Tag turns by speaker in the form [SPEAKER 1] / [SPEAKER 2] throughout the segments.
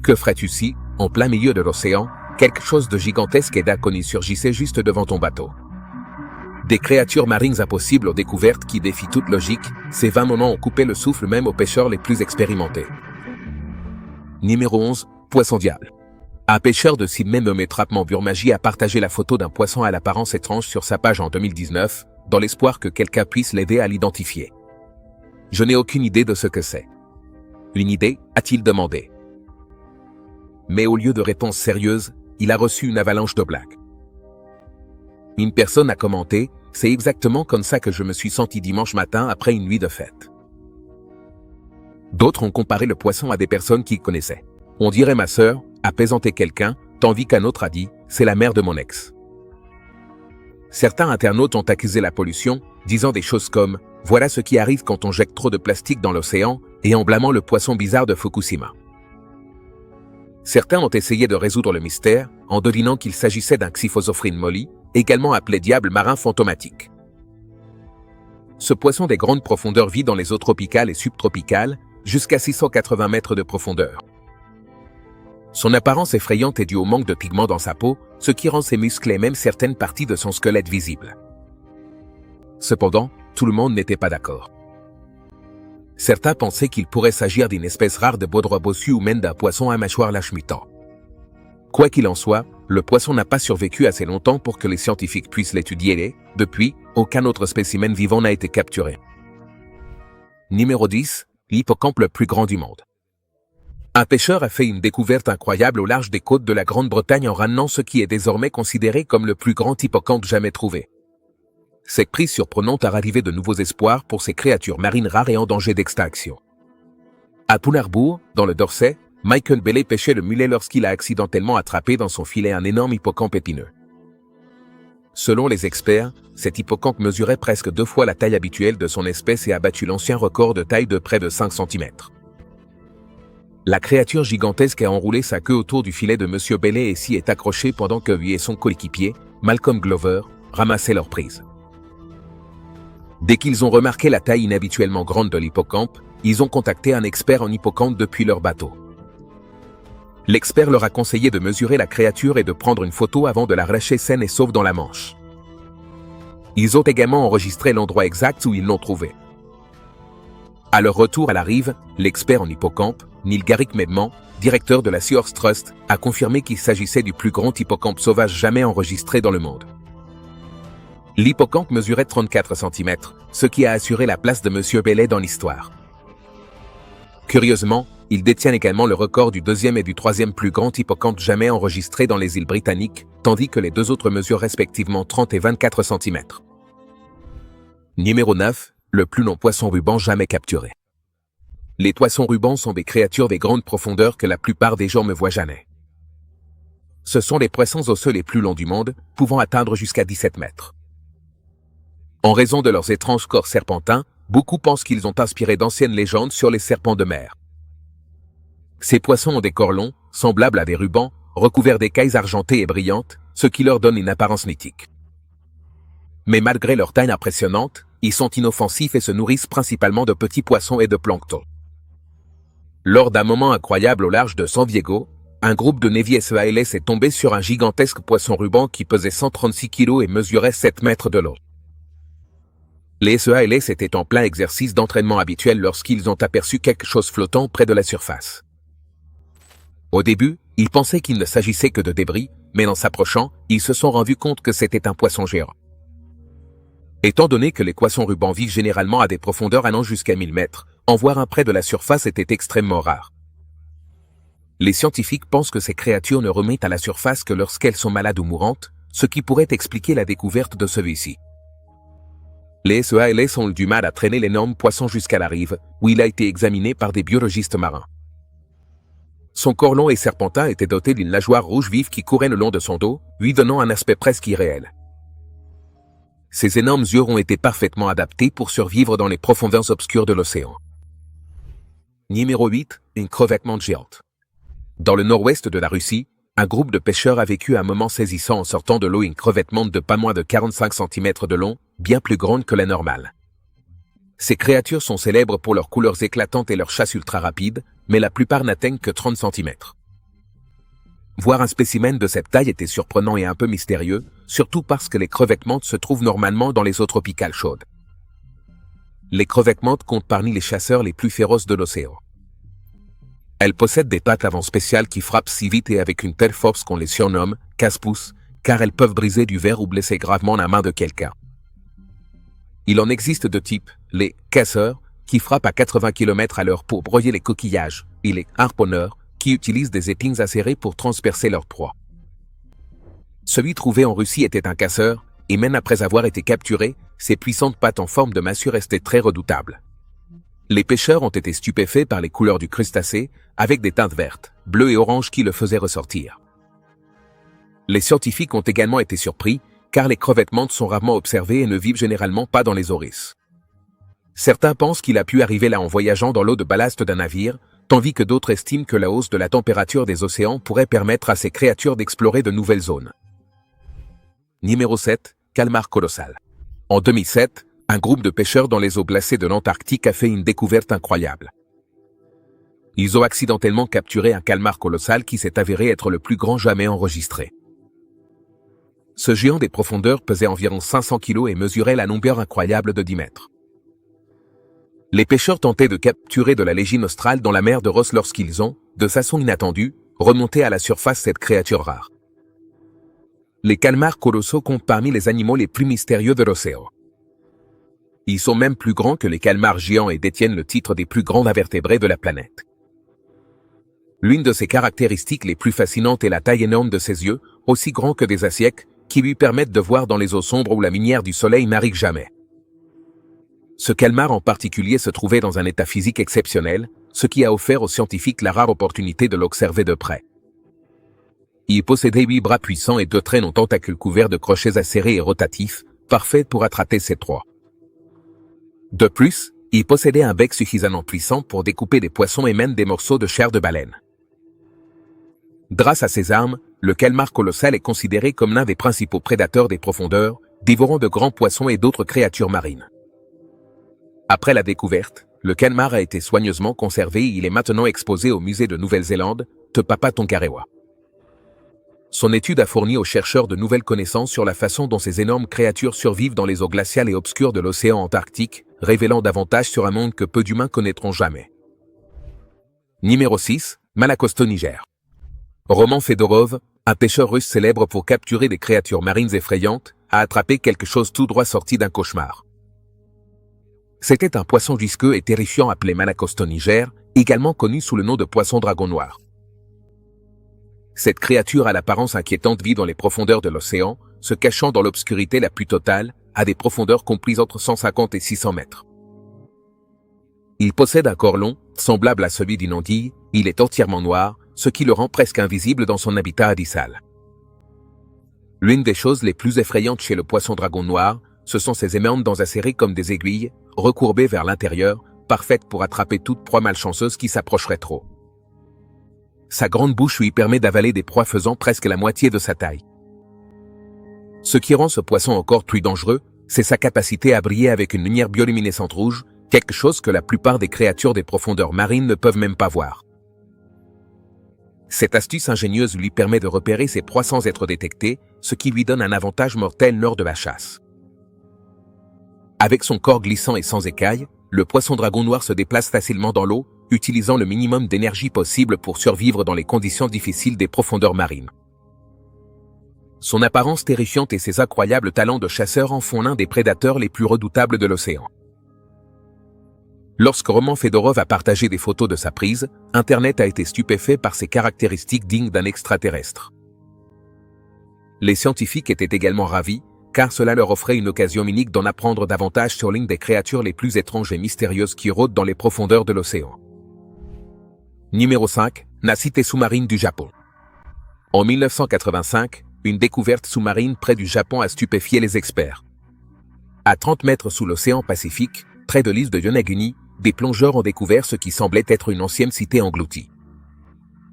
[SPEAKER 1] Que ferais-tu si, en plein milieu de l'océan, quelque chose de gigantesque et d'inconnu surgissait juste devant ton bateau? Des créatures marines impossibles aux découvertes qui défient toute logique, ces 20 moments ont coupé le souffle même aux pêcheurs les plus expérimentés. Numéro 11, Poisson diable. Un pêcheur de Sydney nommé Trapman Burmagi a partagé la photo d'un poisson à l'apparence étrange sur sa page en 2019, dans l'espoir que quelqu'un puisse l'aider à l'identifier. Je n'ai aucune idée de ce que c'est. Une idée, a-t-il demandé. Mais au lieu de réponse sérieuse, il a reçu une avalanche de blagues. Une personne a commenté « C'est exactement comme ça que je me suis senti dimanche matin après une nuit de fête ». D'autres ont comparé le poisson à des personnes qu'ils connaissaient. On dirait ma sœur, a plaisanté quelqu'un, tandis qu'un autre a dit « C'est la mère de mon ex ». Certains internautes ont accusé la pollution, disant des choses comme « Voilà ce qui arrive quand on jette trop de plastique dans l'océan » et en blâmant le poisson bizarre de Fukushima. Certains ont essayé de résoudre le mystère en devinant qu'il s'agissait d'un Xyphosophrine molly, également appelé diable marin fantomatique. Ce poisson des grandes profondeurs vit dans les eaux tropicales et subtropicales, jusqu'à 680 mètres de profondeur. Son apparence effrayante est due au manque de pigments dans sa peau, ce qui rend ses muscles et même certaines parties de son squelette visibles. Cependant, tout le monde n'était pas d'accord. Certains pensaient qu'il pourrait s'agir d'une espèce rare de baudroie bossu ou même d'un poisson à mâchoire lâche-mutant. Quoi qu'il en soit, le poisson n'a pas survécu assez longtemps pour que les scientifiques puissent l'étudier et, depuis, aucun autre spécimen vivant n'a été capturé. Numéro 10, l'hippocampe le plus grand du monde. Un pêcheur a fait une découverte incroyable au large des côtes de la Grande-Bretagne en ramenant ce qui est désormais considéré comme le plus grand hippocampe jamais trouvé. Cette prise surprenante a ravivé de nouveaux espoirs pour ces créatures marines rares et en danger d'extinction. À Punarbour, dans le Dorset, Michael Bailey pêchait le mulet lorsqu'il a accidentellement attrapé dans son filet un énorme hippocampe épineux. Selon les experts, cet hippocampe mesurait presque 2 fois la taille habituelle de son espèce et a battu l'ancien record de taille de près de 5 cm. La créature gigantesque a enroulé sa queue autour du filet de M. Bailey et s'y est accrochée pendant que lui et son coéquipier, Malcolm Glover, ramassaient leur prise. Dès qu'ils ont remarqué la taille inhabituellement grande de l'hippocampe, ils ont contacté un expert en hippocampe depuis leur bateau. L'expert leur a conseillé de mesurer la créature et de prendre une photo avant de la relâcher saine et sauve dans la Manche. Ils ont également enregistré l'endroit exact où ils l'ont trouvée. À leur retour à la rive, l'expert en hippocampe, Neil Garrick Medman, directeur de la Seahorse Trust, a confirmé qu'il s'agissait du plus grand hippocampe sauvage jamais enregistré dans le monde. L'hippocampe mesurait 34 cm, ce qui a assuré la place de M. Bailey dans l'histoire. Curieusement, il détient également le record du 2e et du 3e plus grand hippocampe jamais enregistré dans les îles britanniques, tandis que les 2 autres mesurent respectivement 30 et 24 cm. Numéro 9, le plus long poisson ruban jamais capturé. Les poissons rubans sont des créatures des grandes profondeurs que la plupart des gens ne voient jamais. Ce sont les poissons osseux les plus longs du monde, pouvant atteindre jusqu'à 17 mètres. En raison de leurs étranges corps serpentins, beaucoup pensent qu'ils ont inspiré d'anciennes légendes sur les serpents de mer. Ces poissons ont des corps longs, semblables à des rubans, recouverts d'écailles argentées et brillantes, ce qui leur donne une apparence mythique. Mais malgré leur taille impressionnante, ils sont inoffensifs et se nourrissent principalement de petits poissons et de plancton. Lors d'un moment incroyable au large de San Diego, un groupe de Navy SEALs est tombé sur un gigantesque poisson ruban qui pesait 136 kg et mesurait 7 mètres de long. Les SEALs étaient en plein exercice d'entraînement habituel lorsqu'ils ont aperçu quelque chose flottant près de la surface. Au début, ils pensaient qu'il ne s'agissait que de débris, mais en s'approchant, ils se sont rendus compte que c'était un poisson géant. Étant donné que les poissons rubans vivent généralement à des profondeurs allant jusqu'à 1000 mètres, en voir un près de la surface était extrêmement rare. Les scientifiques pensent que ces créatures ne remontent à la surface que lorsqu'elles sont malades ou mourantes, ce qui pourrait expliquer la découverte de celui-ci. Les SEALs ont eu du mal à traîner l'énorme poisson jusqu'à la rive, où il a été examiné par des biologistes marins. Son corps long et serpentin était doté d'une nageoire rouge vive qui courait le long de son dos, lui donnant un aspect presque irréel. Ses énormes yeux ont été parfaitement adaptés pour survivre dans les profondeurs obscures de l'océan. Numéro 8, une crevette mante géante. Dans le nord-ouest de la Russie, un groupe de pêcheurs a vécu un moment saisissant en sortant de l'eau une crevette mante de pas moins de 45 cm de long, bien plus grande que la normale. Ces créatures sont célèbres pour leurs couleurs éclatantes et leur chasse ultra rapide, mais la plupart n'atteignent que 30 cm. Voir un spécimen de cette taille était surprenant et un peu mystérieux, surtout parce que les crevettes mantes se trouvent normalement dans les eaux tropicales chaudes. Les crevettes mantes comptent parmi les chasseurs les plus féroces de l'océan. Elles possèdent des pattes avant spéciales qui frappent si vite et avec une telle force qu'on les surnomme « casse-pouce », car elles peuvent briser du verre ou blesser gravement la main de quelqu'un. Il en existe deux types, les « casseurs », qui frappent à 80 km/h pour broyer les coquillages, et les « harponneurs », qui utilisent des épines acérées pour transpercer leur proie. Celui trouvé en Russie était un casseur, et même après avoir été capturé, ses puissantes pattes en forme de massue restaient très redoutables. Les pêcheurs ont été stupéfaits par les couleurs du crustacé, avec des teintes vertes, bleues et oranges qui le faisaient ressortir. Les scientifiques ont également été surpris, car les crevettes mantes sont rarement observées et ne vivent généralement pas dans les eaux risses. Certains pensent qu'il a pu arriver là en voyageant dans l'eau de ballast d'un navire, tandis que d'autres estiment que la hausse de la température des océans pourrait permettre à ces créatures d'explorer de nouvelles zones. Numéro 7. Calmar colossal. En 2007, un groupe de pêcheurs dans les eaux glacées de l'Antarctique a fait une découverte incroyable. Ils ont accidentellement capturé un calmar colossal qui s'est avéré être le plus grand jamais enregistré. Ce géant des profondeurs pesait environ 500 kg et mesurait la longueur incroyable de 10 mètres. Les pêcheurs tentaient de capturer de la légine australe dans la mer de Ross lorsqu'ils ont, de façon inattendue, remonté à la surface cette créature rare. Les calmars colossaux comptent parmi les animaux les plus mystérieux de l'océan. Ils sont même plus grands que les calmars géants et détiennent le titre des plus grands invertébrés de la planète. L'une de ses caractéristiques les plus fascinantes est la taille énorme de ses yeux, aussi grands que des assiettes, qui lui permettent de voir dans les eaux sombres où la lumière du soleil n'arrive jamais. Ce calmar en particulier se trouvait dans un état physique exceptionnel, ce qui a offert aux scientifiques la rare opportunité de l'observer de près. Il possédait 8 bras puissants et 2 traînes aux tentacules couverts de crochets acérés et rotatifs, parfaits pour attraper ses proies. De plus, il possédait un bec suffisamment puissant pour découper des poissons et même des morceaux de chair de baleine. Grâce à ses armes, le calmar colossal est considéré comme l'un des principaux prédateurs des profondeurs, dévorant de grands poissons et d'autres créatures marines. Après la découverte, le calmar a été soigneusement conservé et il est maintenant exposé au musée de Nouvelle-Zélande, Te Papa Tongarewa. Son étude a fourni aux chercheurs de nouvelles connaissances sur la façon dont ces énormes créatures survivent dans les eaux glaciales et obscures de l'océan Antarctique, révélant davantage sur un monde que peu d'humains connaîtront jamais. Numéro 6. Malakost au Niger. Roman Fedorov, un pêcheur russe célèbre pour capturer des créatures marines effrayantes, a attrapé quelque chose tout droit sorti d'un cauchemar. C'était un poisson visqueux et terrifiant appelé Malakost au Niger, également connu sous le nom de poisson dragon noir. Cette créature à l'apparence inquiétante vit dans les profondeurs de l'océan, se cachant dans l'obscurité la plus totale, à des profondeurs comprises entre 150 et 600 mètres. Il possède un corps long, semblable à celui d'une anguille, il est entièrement noir, ce qui le rend presque invisible dans son habitat abyssal. L'une des choses les plus effrayantes chez le poisson dragon noir, ce sont ses énormes dents acérées comme des aiguilles, recourbées vers l'intérieur, parfaites pour attraper toute proie malchanceuse qui s'approcherait trop. Sa grande bouche lui permet d'avaler des proies faisant presque la moitié de sa taille. Ce qui rend ce poisson encore plus dangereux, c'est sa capacité à briller avec une lumière bioluminescente rouge, quelque chose que la plupart des créatures des profondeurs marines ne peuvent même pas voir. Cette astuce ingénieuse lui permet de repérer ses proies sans être détecté, ce qui lui donne un avantage mortel lors de la chasse. Avec son corps glissant et sans écailles, le poisson dragon noir se déplace facilement dans l'eau, utilisant le minimum d'énergie possible pour survivre dans les conditions difficiles des profondeurs marines. Son apparence terrifiante et ses incroyables talents de chasseur en font l'un des prédateurs les plus redoutables de l'océan. Lorsque Roman Fedorov a partagé des photos de sa prise, Internet a été stupéfait par ses caractéristiques dignes d'un extraterrestre. Les scientifiques étaient également ravis, car cela leur offrait une occasion unique d'en apprendre davantage sur l'une des créatures les plus étranges et mystérieuses qui rôdent dans les profondeurs de l'océan. Numéro 5. La cité sous-marine du Japon. En 1985, une découverte sous-marine près du Japon a stupéfié les experts. À 30 mètres sous l'océan Pacifique, près de l'île de Yonaguni, des plongeurs ont découvert ce qui semblait être une ancienne cité engloutie.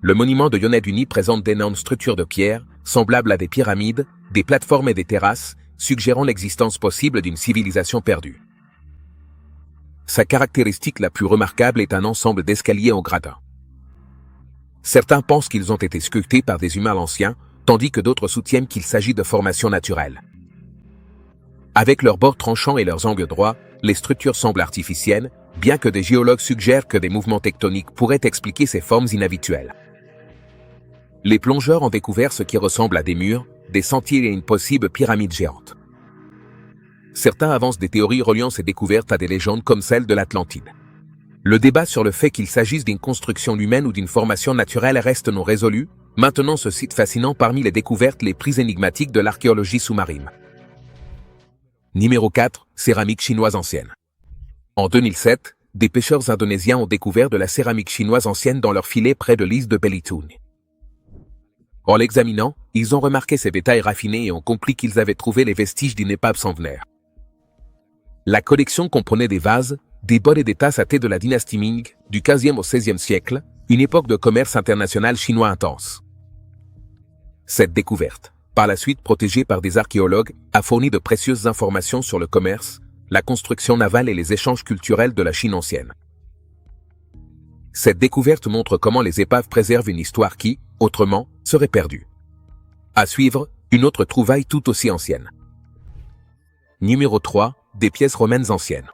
[SPEAKER 1] Le monument de Yonaguni présente d'énormes structures de pierre, semblables à des pyramides, des plateformes et des terrasses, suggérant l'existence possible d'une civilisation perdue. Sa caractéristique la plus remarquable est un ensemble d'escaliers en gradin. Certains pensent qu'ils ont été sculptés par des humains anciens, tandis que d'autres soutiennent qu'il s'agit de formations naturelles. Avec leurs bords tranchants et leurs angles droits, les structures semblent artificielles, bien que des géologues suggèrent que des mouvements tectoniques pourraient expliquer ces formes inhabituelles. Les plongeurs ont découvert ce qui ressemble à des murs, des sentiers et une possible pyramide géante. Certains avancent des théories reliant ces découvertes à des légendes comme celle de l'Atlantide. Le débat sur le fait qu'il s'agisse d'une construction humaine ou d'une formation naturelle reste non résolu, maintenant ce site fascinant parmi les découvertes les plus énigmatiques de l'archéologie sous-marine. Numéro 4. Céramique chinoise ancienne. En 2007, des pêcheurs indonésiens ont découvert de la céramique chinoise ancienne dans leur filet près de l'île de Belitung. En l'examinant, ils ont remarqué ces détails raffinés et ont compris qu'ils avaient trouvé les vestiges d'une épave centenaire. La collection comprenait des vases, des bols et des tasses à thé de la dynastie Ming, du XVe au XVIe siècle, une époque de commerce international chinois intense. Cette découverte, par la suite protégée par des archéologues, a fourni de précieuses informations sur le commerce, la construction navale et les échanges culturels de la Chine ancienne. Cette découverte montre comment les épaves préservent une histoire qui, autrement, serait perdue. À suivre, une autre trouvaille tout aussi ancienne. Numéro 3. Des pièces romaines anciennes.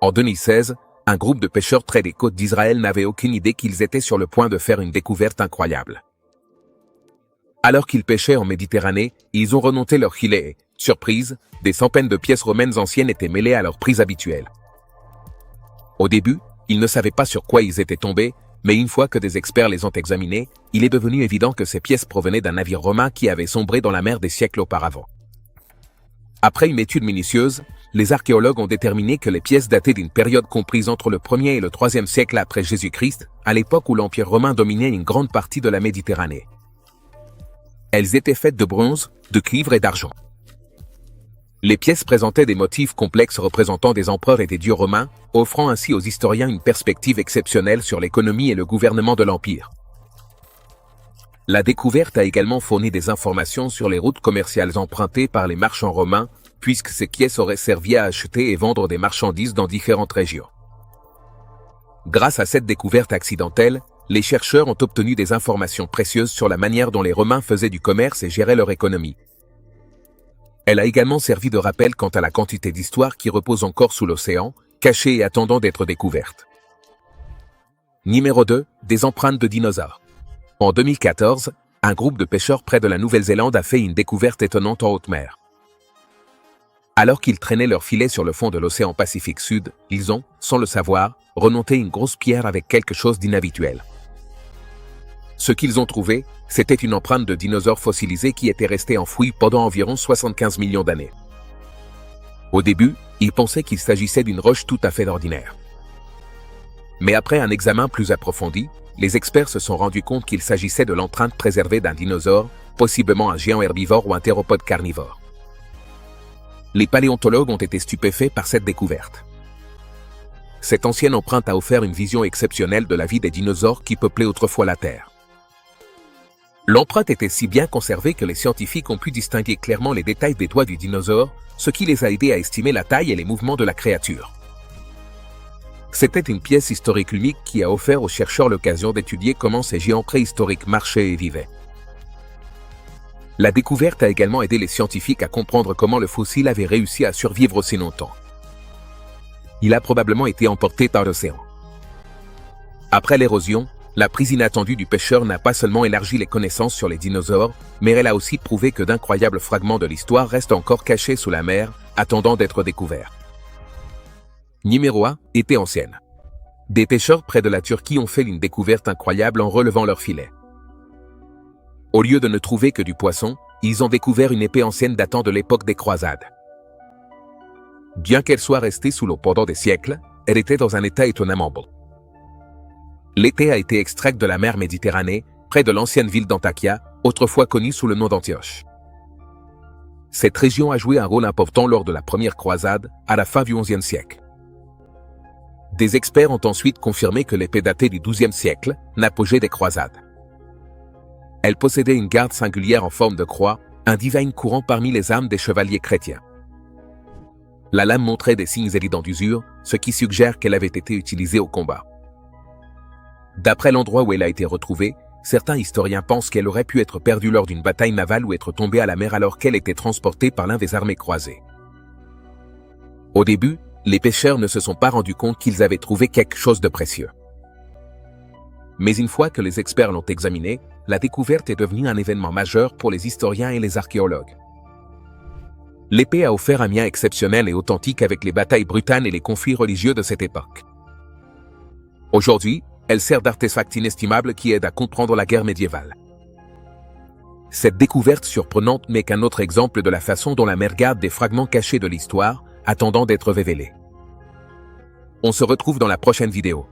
[SPEAKER 1] En 2016, un groupe de pêcheurs près des côtes d'Israël n'avait aucune idée qu'ils étaient sur le point de faire une découverte incroyable. Alors qu'ils pêchaient en Méditerranée, ils ont remonté leur filet et, surprise, des centaines de pièces romaines anciennes étaient mêlées à leur prise habituelle. Au début, ils ne savaient pas sur quoi ils étaient tombés, mais une fois que des experts les ont examinés, il est devenu évident que ces pièces provenaient d'un navire romain qui avait sombré dans la mer des siècles auparavant. Après une étude minutieuse, les archéologues ont déterminé que les pièces dataient d'une période comprise entre le 1er et le 3e siècle après Jésus-Christ, à l'époque où l'Empire romain dominait une grande partie de la Méditerranée. Elles étaient faites de bronze, de cuivre et d'argent. Les pièces présentaient des motifs complexes représentant des empereurs et des dieux romains, offrant ainsi aux historiens une perspective exceptionnelle sur l'économie et le gouvernement de l'Empire. La découverte a également fourni des informations sur les routes commerciales empruntées par les marchands romains, puisque ces pièces auraient servi à acheter et vendre des marchandises dans différentes régions. Grâce à cette découverte accidentelle, les chercheurs ont obtenu des informations précieuses sur la manière dont les Romains faisaient du commerce et géraient leur économie. Elle a également servi de rappel quant à la quantité d'histoires qui reposent encore sous l'océan, cachées et attendant d'être découvertes. Numéro 2. Des empreintes de dinosaures. En 2014, un groupe de pêcheurs près de la Nouvelle-Zélande a fait une découverte étonnante en haute mer. Alors qu'ils traînaient leur filet sur le fond de l'océan Pacifique Sud, ils ont, sans le savoir, remonté une grosse pierre avec quelque chose d'inhabituel. Ce qu'ils ont trouvé, c'était une empreinte de dinosaure fossilisé qui était restée enfouie pendant environ 75 millions d'années. Au début, ils pensaient qu'il s'agissait d'une roche tout à fait ordinaire. Mais après un examen plus approfondi, les experts se sont rendus compte qu'il s'agissait de l'empreinte préservée d'un dinosaure, possiblement un géant herbivore ou un théropode carnivore. Les paléontologues ont été stupéfaits par cette découverte. Cette ancienne empreinte a offert une vision exceptionnelle de la vie des dinosaures qui peuplaient autrefois la Terre. L'empreinte était si bien conservée que les scientifiques ont pu distinguer clairement les détails des doigts du dinosaure, ce qui les a aidés à estimer la taille et les mouvements de la créature. C'était une pièce historique unique qui a offert aux chercheurs l'occasion d'étudier comment ces géants préhistoriques marchaient et vivaient. La découverte a également aidé les scientifiques à comprendre comment le fossile avait réussi à survivre aussi longtemps. Il a probablement été emporté par l'océan. Après l'érosion, la prise inattendue du pêcheur n'a pas seulement élargi les connaissances sur les dinosaures, mais elle a aussi prouvé que d'incroyables fragments de l'histoire restent encore cachés sous la mer, attendant d'être découverts. Numéro 1. Épée ancienne. Des pêcheurs près de la Turquie ont fait une découverte incroyable en relevant leur filet. Au lieu de ne trouver que du poisson, ils ont découvert une épée ancienne datant de l'époque des croisades. Bien qu'elle soit restée sous l'eau pendant des siècles, elle était dans un état étonnamment bon. L'épée a été extraite de la mer Méditerranée, près de l'ancienne ville d'Antakya, autrefois connue sous le nom d'Antioche. Cette région a joué un rôle important lors de la première croisade, à la fin du XIe siècle. Des experts ont ensuite confirmé que l'épée datait du XIIe siècle, l'apogée des croisades. Elle possédait une garde singulière en forme de croix, un design courant parmi les armes des chevaliers chrétiens. La lame montrait des signes évidents d'usure, ce qui suggère qu'elle avait été utilisée au combat. D'après l'endroit où elle a été retrouvée, certains historiens pensent qu'elle aurait pu être perdue lors d'une bataille navale ou être tombée à la mer alors qu'elle était transportée par l'un des armées croisées. Au début, les pêcheurs ne se sont pas rendus compte qu'ils avaient trouvé quelque chose de précieux. Mais une fois que les experts l'ont examinée, la découverte est devenue un événement majeur pour les historiens et les archéologues. L'épée a offert un lien exceptionnel et authentique avec les batailles brutanes et les conflits religieux de cette époque. Aujourd'hui, elle sert d'artefact inestimable qui aide à comprendre la guerre médiévale. Cette découverte surprenante n'est qu'un autre exemple de la façon dont la mer garde des fragments cachés de l'histoire, attendant d'être révélés. On se retrouve dans la prochaine vidéo.